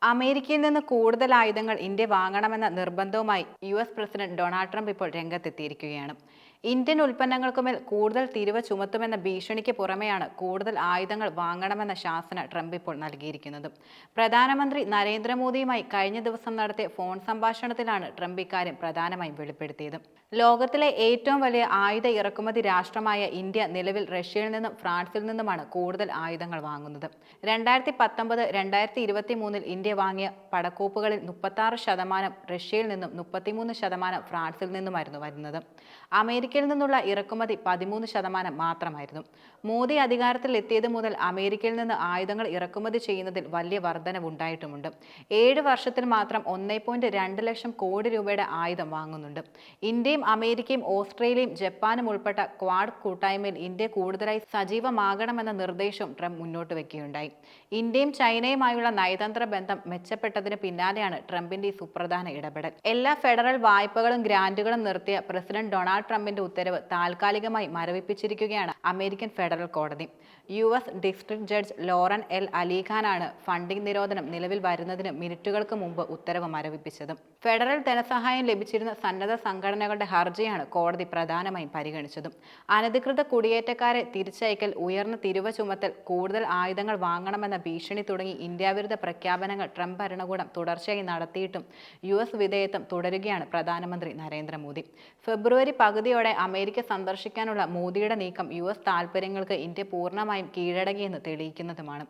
അമേരിക്കയിൽ നിന്ന് കൂടുതൽ ആയുധങ്ങൾ ഇന്ത്യ വാങ്ങണമെന്ന നിർബന്ധവുമായി US പ്രസിഡന്റ് ഡൊണാൾഡ് ട്രംപ് ഇപ്പോൾ രംഗത്തെത്തിയിരിക്കുകയാണ്. ഇന്ത്യൻ ഉൽപ്പന്നങ്ങൾക്കുമേൽ കൂടുതൽ തീരുവ ചുമത്തുമെന്ന ഭീഷണിക്ക് പുറമെയാണ് കൂടുതൽ ആയുധങ്ങൾ വാങ്ങണമെന്ന ശാസന ട്രംപ് ഇപ്പോൾ നൽകിയിരിക്കുന്നത്. പ്രധാനമന്ത്രി നരേന്ദ്രമോദിയുമായി കഴിഞ്ഞ ദിവസം നടത്തിയ ഫോൺ സംഭാഷണത്തിലാണ് ട്രംപ് ഇക്കാര്യം പ്രധാനമായും വെളിപ്പെടുത്തിയത്. ലോകത്തിലെ ഏറ്റവും വലിയ ആയുധ ഇറക്കുമതി രാഷ്ട്രമായ ഇന്ത്യ നിലവിൽ റഷ്യയിൽ നിന്നും ഫ്രാൻസിൽ നിന്നുമാണ് കൂടുതൽ ആയുധങ്ങൾ വാങ്ങുന്നത്. 2019-2023 ഇന്ത്യ വാങ്ങിയ പടക്കോപ്പുകളിൽ 36% റഷ്യയിൽ നിന്നും 33% ഫ്രാൻസിൽ നിന്നുമായിരുന്നു വരുന്നത്. അമേരിക്കയിൽ നിന്നുള്ള ഇറക്കുമതി 13% മാത്രമായിരുന്നു. മോദി അധികാരത്തിൽ എത്തിയത് മുതൽ അമേരിക്കയിൽ നിന്ന് ആയുധങ്ങൾ ഇറക്കുമതി ചെയ്യുന്നതിൽ വലിയ വർധനവുണ്ടായിട്ടുമുണ്ട്. 7 വർഷത്തിൽ മാത്രം 1.2 ലക്ഷം കോടി രൂപയുടെ ആയുധം വാങ്ങുന്നുണ്ട്. ഇന്ത്യയും അമേരിക്കയും ഓസ്ട്രേലിയയും ജപ്പാനും ഉൾപ്പെട്ട ക്വാഡ് കൂട്ടായ്മയിൽ ഇന്ത്യ കൂടുതലായി സജീവമാകണമെന്ന നിർദ്ദേശവും ട്രംപ് മുന്നോട്ട് വയ്ക്കുകയുണ്ടായി. ഇന്ത്യയും ചൈനയുമായുള്ള നയതന്ത്ര ബന്ധം മെച്ചപ്പെട്ടതിന് പിന്നാലെയാണ് ട്രംപിന്റെ ഈ സുപ്രധാന ഇടപെടൽ. എല്ലാ ഫെഡറൽ വായ്പകളും ഗ്രാന്റുകളും നിർത്തിയ പ്രസിഡന്റ് ഡൊണാൾഡ് ട്രംപിന്റെ ഉത്തരവ് താൽക്കാലികമായി മരവിപ്പിച്ചിരിക്കുകയാണ് അമേരിക്കൻ ഫെഡറൽ കോടതി. US district judge Lauren L അലിഖാനാണ് ഫണ്ടിംഗ് നിരോധനം നിലവിൽ വരുന്നതിന് മിനിറ്റുകൾക്ക് മുമ്പ് ഉത്തരവ് മരവിപ്പിച്ചത്. ഫെഡറൽ ധനസഹായം ലഭിച്ചിരുന്ന സന്നദ്ധ സംഘടനകളുടെ ഹർജിയാണ് കോടതി പ്രധാനമായും പരിഗണിച്ചതും. അനധികൃത കുടിയേറ്റക്കാരെ തിരിച്ചയക്കൽ, ഉയർന്ന തീരുവ ചുമത്തൽ, കൂടുതൽ ആയുധങ്ങൾ വാങ്ങണമെന്ന ഭീഷണി തുടങ്ങി ഇന്ത്യാവിരുദ്ധ പ്രഖ്യാപനങ്ങൾ ട്രംപ് ഭരണകൂടം തുടർച്ചയായി നടത്തിയിട്ടും US വിധേയത്വം തുടരുകയാണ് പ്രധാനമന്ത്രി നരേന്ദ്രമോദി. ഫെബ്രുവരി പകുതിയോടെ അമേരിക്ക സന്ദർശിക്കാനുള്ള മോദിയുടെ നീക്കം US താൽപര്യങ്ങൾക്ക് ഇന്ത്യ പൂർണ്ണമായും കീഴടങ്ങിയെന്ന് തെളിയിക്കുന്നതുമാണ്.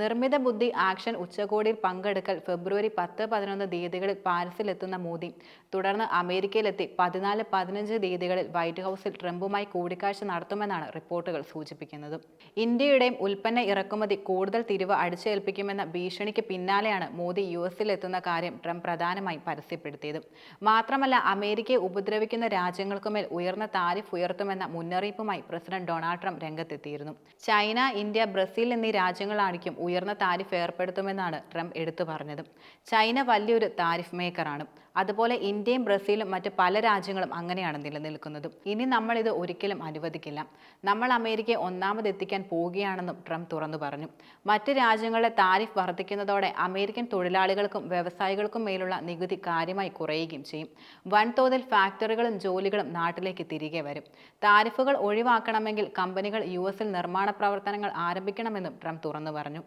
നിർമ്മിത ബുദ്ധി ആക്ഷൻ ഉച്ചകോടിയിൽ പങ്കെടുക്കൽ, ഫെബ്രുവരി 10-11 തീയതികളിൽ പാരീസിലെത്തുന്ന മോദി തുടർന്ന് അമേരിക്കയിലെത്തി 14-15 തീയതികളിൽ വൈറ്റ് ഹൗസിൽ ട്രംപുമായി കൂടിക്കാഴ്ച നടത്തുമെന്നാണ് റിപ്പോർട്ടുകൾ സൂചിപ്പിക്കുന്നത്. ഇന്ത്യയുടെയും ഉൽപ്പന്ന ഇറക്കുമതി കൂടുതൽ തിരിവ് അടിച്ചേൽപ്പിക്കുമെന്ന ഭീഷണിക്ക് പിന്നാലെയാണ് മോദി US-ലെത്തുന്ന കാര്യം ട്രംപ് പ്രധാനമായും പരസ്യപ്പെടുത്തിയത്. മാത്രമല്ല, അമേരിക്കയെ ഉപദ്രവിക്കുന്ന രാജ്യങ്ങൾക്കുമേൽ ഉയർന്ന താരിഫ് ഉയർത്തുമെന്ന മുന്നറിയിപ്പുമായി പ്രസിഡന്റ് ഡൊണാൾഡ് ട്രംപ് രംഗത്തെത്തിയിരുന്നു. ചൈന, ഇന്ത്യ, ബ്രസീൽ എന്നീ രാജ്യങ്ങളായിരിക്കും ഉയർന്ന താരിഫ് ഏർപ്പെടുത്തുമെന്നാണ് ട്രംപ് എടുത്തു പറഞ്ഞത്. ചൈന വലിയൊരു താരിഫ് മേക്കറാണ്. അതുപോലെ ഇന്ത്യയും ബ്രസീലും മറ്റ് പല രാജ്യങ്ങളും അങ്ങനെയാണ് നിലനിൽക്കുന്നത്. ഇനി നമ്മൾ ഇത് ഒരിക്കലും അനുവദിക്കില്ല. നമ്മൾ അമേരിക്കയെ ഒന്നാമതെത്തിക്കാൻ പോവുകയാണെന്നും ട്രംപ് തുറന്നു പറഞ്ഞു. മറ്റ് രാജ്യങ്ങളിലെ താരിഫ് വർദ്ധിക്കുന്നതോടെ അമേരിക്കൻ തൊഴിലാളികൾക്കും വ്യവസായികൾക്കും മേലുള്ള നികുതി കാര്യമായി കുറയുകയും ചെയ്യും. വൻതോതിൽ ഫാക്ടറികളും ജോലികളും നാട്ടിലേക്ക് തിരികെ വരും. താരിഫുകൾ ഒഴിവാക്കണമെങ്കിൽ കമ്പനികൾ US-ൽ നിർമ്മാണ പ്രവർത്തനങ്ങൾ ആരംഭിക്കണമെന്നും ട്രംപ് തുറന്നു പറഞ്ഞു.